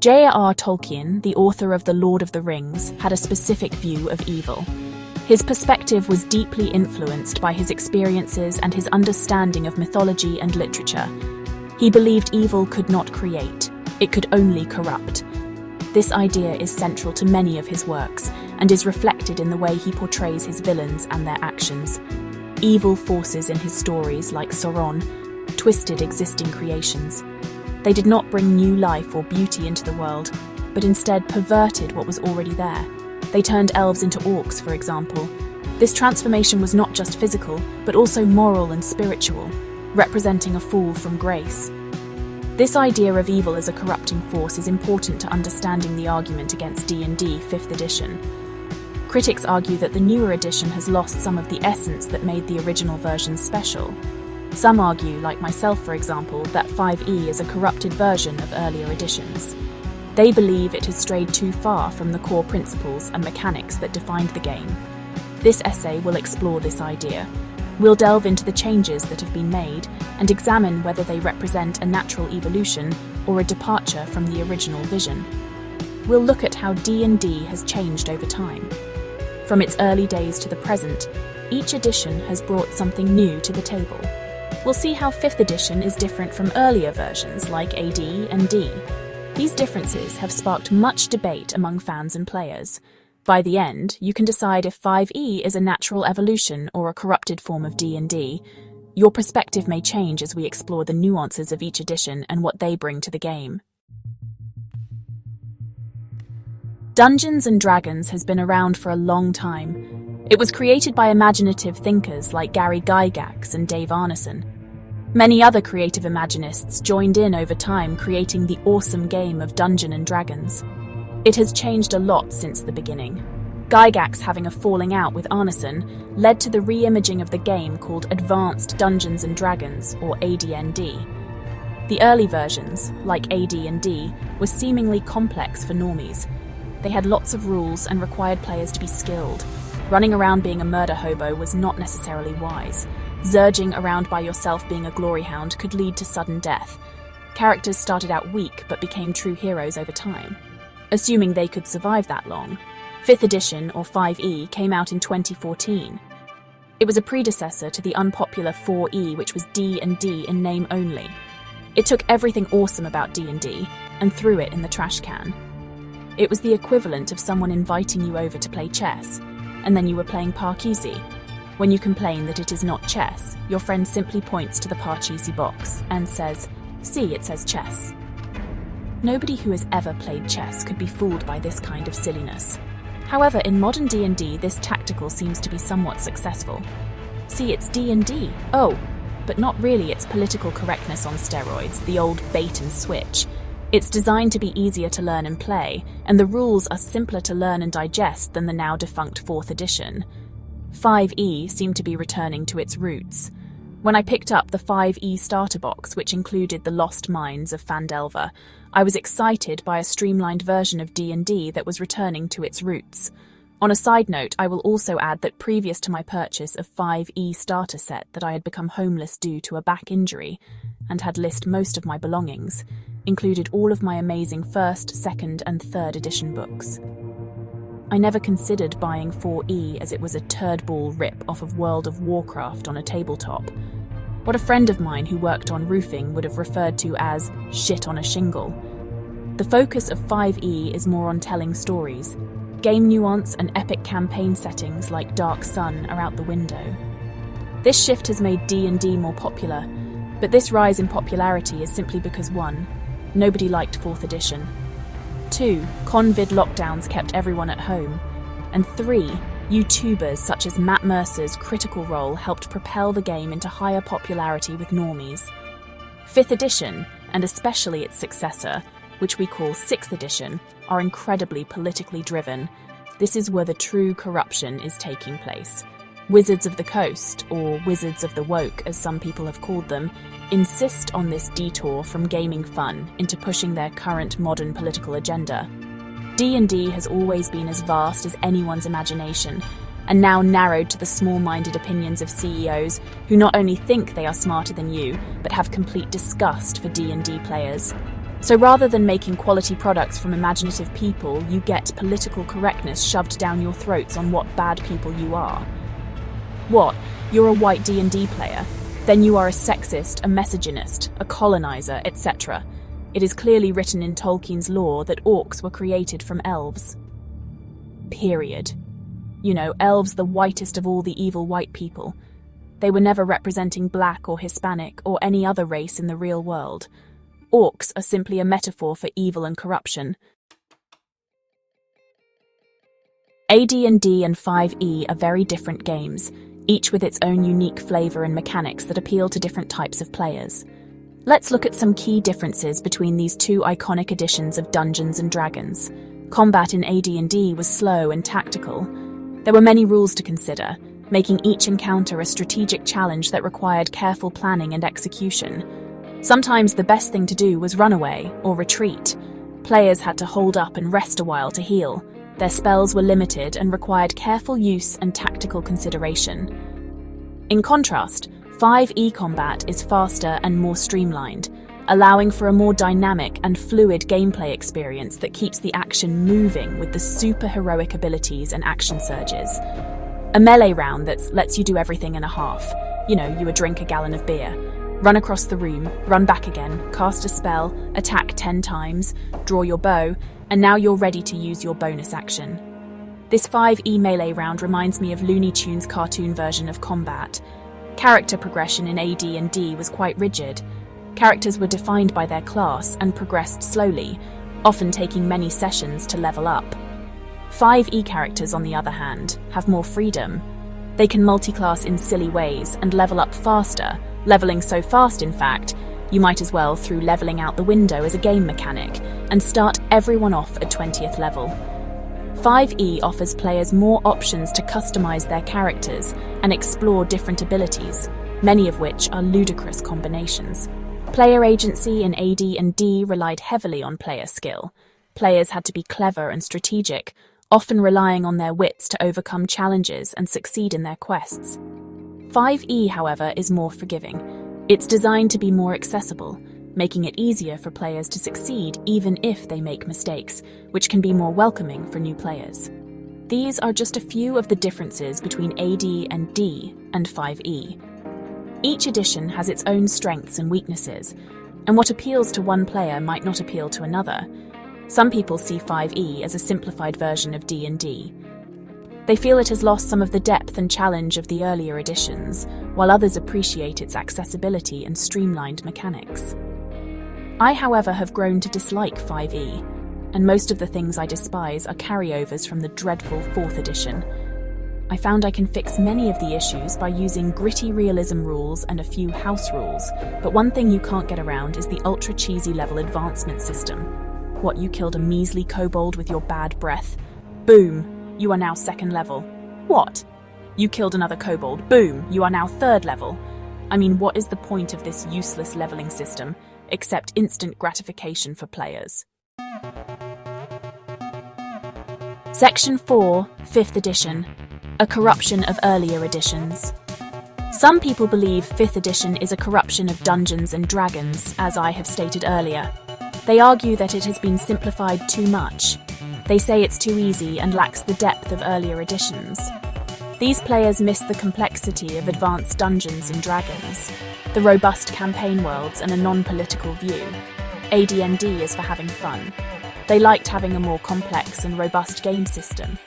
J.R.R. Tolkien, the author of The Lord of the Rings, had a specific view of evil. His perspective was deeply influenced by his experiences and his understanding of mythology and literature. He believed evil could not create, it could only corrupt. This idea is central to many of his works and is reflected in the way he portrays his villains and their actions. Evil forces in his stories, like Sauron, twisted existing creations. They did not bring new life or beauty into the world, but instead perverted what was already there. They turned elves into orcs, for example. This transformation was not just physical, but also moral and spiritual, representing a fall from grace. This idea of evil as a corrupting force is important to understanding the argument against D&D 5th edition. Critics argue that the newer edition has lost some of the essence that made the original version special. Some argue, like myself for example, that 5e is a corrupted version of earlier editions. They believe it has strayed too far from the core principles and mechanics that defined the game. This essay will explore this idea. We'll delve into the changes that have been made and examine whether they represent a natural evolution or a departure from the original vision. We'll look at how D&D has changed over time. From its early days to the present, each edition has brought something new to the table. We'll see how 5th edition is different from earlier versions like AD and D. These differences have sparked much debate among fans and players. By the end, you can decide if 5e is a natural evolution or a corrupted form of D&D. Your perspective may change as we explore the nuances of each edition and what they bring to the game. Dungeons & Dragons has been around for a long time. It was created by imaginative thinkers like Gary Gygax and Dave Arneson. Many other creative imaginists joined in over time, creating the awesome game of Dungeons & Dragons. It has changed a lot since the beginning. Gygax having a falling out with Arneson led to the re-imaging of the game called Advanced Dungeons & Dragons, or ADND. The early versions, like AD&D, were seemingly complex for normies. They had lots of rules and required players to be skilled. Running around being a murder hobo was not necessarily wise. Zerging around by yourself being a glory hound could lead to sudden death. Characters started out weak but became true heroes over time. Assuming they could survive that long, 5th edition, or 5e, came out in 2014. It was a predecessor to the unpopular 4e, which was D&D in name only. It took everything awesome about D&D and threw it in the trash can. It was the equivalent of someone inviting you over to play chess, and then you were playing Parcheesi. When you complain that it is not chess, your friend simply points to the Parcheesi box and says, "See, it says chess." Nobody who has ever played chess could be fooled by this kind of silliness. However, in modern D&D, this tactical seems to be somewhat successful. See, it's D&D. Oh, but not really, it's political correctness on steroids, the old bait and switch. It's designed to be easier to learn and play, and the rules are simpler to learn and digest than the now defunct 4th edition. 5e seemed to be returning to its roots. When I picked up the 5e starter box, which included the Lost Mines of Phandelver, I was excited by a streamlined version of D&D that was returning to its roots. On a side note, I will also add that previous to my purchase of 5e starter set that I had become homeless due to a back injury and had lost most of my belongings, included all of my amazing 1st, 2nd and 3rd edition books. I never considered buying 4e as it was a turdball rip off of World of Warcraft on a tabletop. What a friend of mine who worked on roofing would have referred to as shit on a shingle. The focus of 5e is more on telling stories. Game nuance and epic campaign settings like Dark Sun are out the window. This shift has made D&D more popular, but this rise in popularity is simply because 1. Nobody liked 4th edition. 2. Convid lockdowns kept everyone at home. And 3. YouTubers such as Matt Mercer's Critical Role helped propel the game into higher popularity with normies. 5th edition, and especially its successor, which we call 6th edition, are incredibly politically driven. This is where the true corruption is taking place. Wizards of the Coast, or Wizards of the Woke as some people have called them, insist on this detour from gaming fun into pushing their current modern political agenda. D&D has always been as vast as anyone's imagination, and now narrowed to the small-minded opinions of CEOs who not only think they are smarter than you, but have complete disgust for D&D players. So rather than making quality products from imaginative people, you get political correctness shoved down your throats on what bad people you are. What? You're a white D&D player? Then you are a sexist, a misogynist, a colonizer, etc. It is clearly written in Tolkien's lore that orcs were created from elves. Period. You know, elves the whitest of all the evil white people. They were never representing black or Hispanic or any other race in the real world. Orcs are simply a metaphor for evil and corruption. AD&D and 5e are very different games, each with its own unique flavor and mechanics that appeal to different types of players. Let's look at some key differences between these two iconic editions of Dungeons & Dragons. Combat in AD&D was slow and tactical. There were many rules to consider, making each encounter a strategic challenge that required careful planning and execution. Sometimes the best thing to do was run away or retreat. Players had to hold up and rest a while to heal. Their spells were limited and required careful use and tactical consideration. In contrast, 5e combat is faster and more streamlined, allowing for a more dynamic and fluid gameplay experience that keeps the action moving with the super-heroic abilities and action surges. A melee round that lets you do everything in a half. You know, you would drink a gallon of beer, run across the room, run back again, cast a spell, attack 10 times, draw your bow, and now you're ready to use your bonus action. This 5e melee round reminds me of Looney Tunes' cartoon version of combat. Character progression in AD&D was quite rigid. Characters were defined by their class and progressed slowly, often taking many sessions to level up. 5e characters, on the other hand, have more freedom. They can multi-class in silly ways and level up faster, leveling so fast, in fact, you might as well throw leveling out the window as a game mechanic and start everyone off at 20th level. 5e offers players more options to customize their characters and explore different abilities, many of which are ludicrous combinations. Player agency in AD&D relied heavily on player skill. Players had to be clever and strategic, often relying on their wits to overcome challenges and succeed in their quests. 5e, however, is more forgiving. It's designed to be more accessible, making it easier for players to succeed even if they make mistakes, which can be more welcoming for new players. These are just a few of the differences between AD&D and 5e. Each edition has its own strengths and weaknesses, and what appeals to one player might not appeal to another. Some people see 5e as a simplified version of D&D. They feel it has lost some of the depth and challenge of the earlier editions, while others appreciate its accessibility and streamlined mechanics. I, however, have grown to dislike 5e, and most of the things I despise are carryovers from the dreadful 4th edition. I found I can fix many of the issues by using gritty realism rules and a few house rules, but one thing you can't get around is the ultra-cheesy level advancement system. What, you killed a measly kobold with your bad breath? Boom, you are now 2nd level. What? You killed another kobold. Boom, you are now 3rd level. I mean, what is the point of this useless leveling system, except instant gratification for players? Section 4, 5th edition. A corruption of earlier editions. Some people believe 5th edition is a corruption of Dungeons & Dragons, as I have stated earlier. They argue that it has been simplified too much. They say it's too easy and lacks the depth of earlier editions. These players miss the complexity of advanced Dungeons & Dragons, the robust campaign worlds and a non-political view. AD&D is for having fun. They liked having a more complex and robust game system.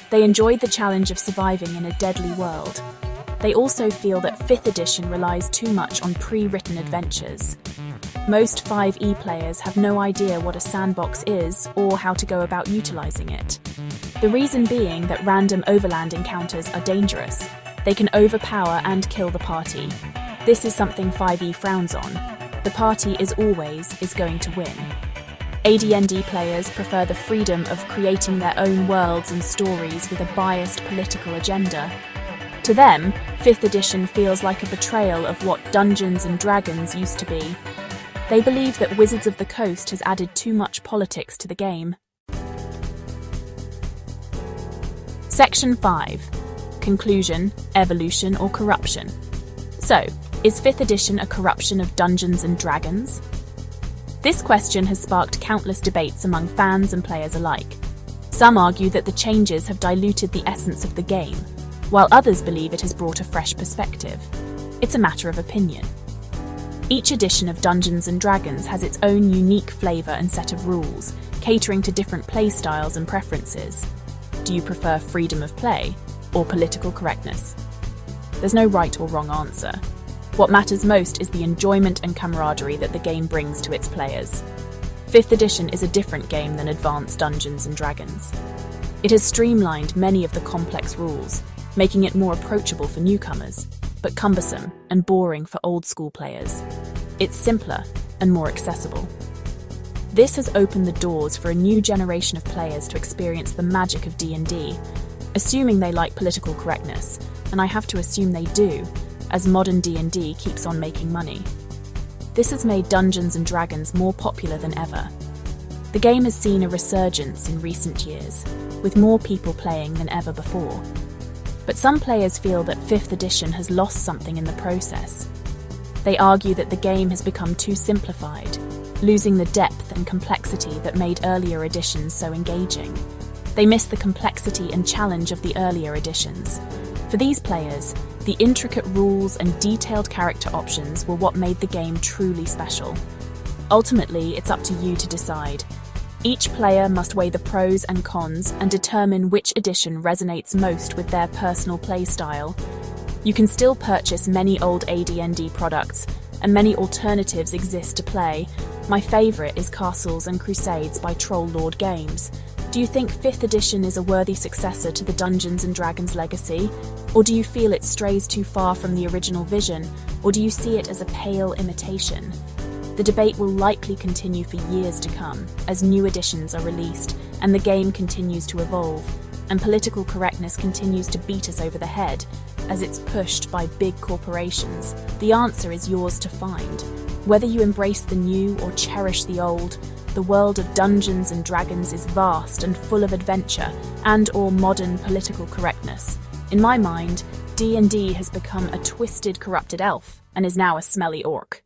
They enjoyed the challenge of surviving in a deadly world. They also feel that 5th edition relies too much on pre-written adventures. Most 5e players have no idea what a sandbox is or how to go about utilizing it. The reason being that random overland encounters are dangerous. They can overpower and kill the party. This is something 5e frowns on. The party is going to win. AD&D players prefer the freedom of creating their own worlds and stories with a biased political agenda. To them, 5th edition feels like a betrayal of what Dungeons & Dragons used to be. They believe that Wizards of the Coast has added too much politics to the game. Section 5. Conclusion, evolution or corruption. So, is 5th edition a corruption of Dungeons & Dragons? This question has sparked countless debates among fans and players alike. Some argue that the changes have diluted the essence of the game, while others believe it has brought a fresh perspective. It's a matter of opinion. Each edition of Dungeons & Dragons has its own unique flavour and set of rules, catering to different playstyles and preferences. Do you prefer freedom of play or political correctness? There's no right or wrong answer. What matters most is the enjoyment and camaraderie that the game brings to its players. 5th edition is a different game than Advanced Dungeons & Dragons. It has streamlined many of the complex rules, making it more approachable for newcomers, but cumbersome and boring for old-school players. It's simpler and more accessible. This has opened the doors for a new generation of players to experience the magic of D&D, assuming they like political correctness, and I have to assume they do, as modern D&D keeps on making money. This has made Dungeons & Dragons more popular than ever. The game has seen a resurgence in recent years, with more people playing than ever before. But some players feel that 5th edition has lost something in the process. They argue that the game has become too simplified, losing the depth and complexity that made earlier editions so engaging. They miss the complexity and challenge of the earlier editions. For these players, the intricate rules and detailed character options were what made the game truly special. Ultimately, it's up to you to decide. Each player must weigh the pros and cons and determine which edition resonates most with their personal playstyle. You can still purchase many old ADND products, and many alternatives exist to play. My favourite is Castles and Crusades by Troll Lord Games. Do you think 5th edition is a worthy successor to the Dungeons & Dragons legacy? Or do you feel it strays too far from the original vision? Or do you see it as a pale imitation? The debate will likely continue for years to come, as new editions are released, and the game continues to evolve, and political correctness continues to beat us over the head, as it's pushed by big corporations. The answer is yours to find. Whether you embrace the new or cherish the old, the world of Dungeons & Dragons is vast and full of adventure and/or modern political correctness. In my mind, D&D has become a twisted, corrupted elf, and is now a smelly orc.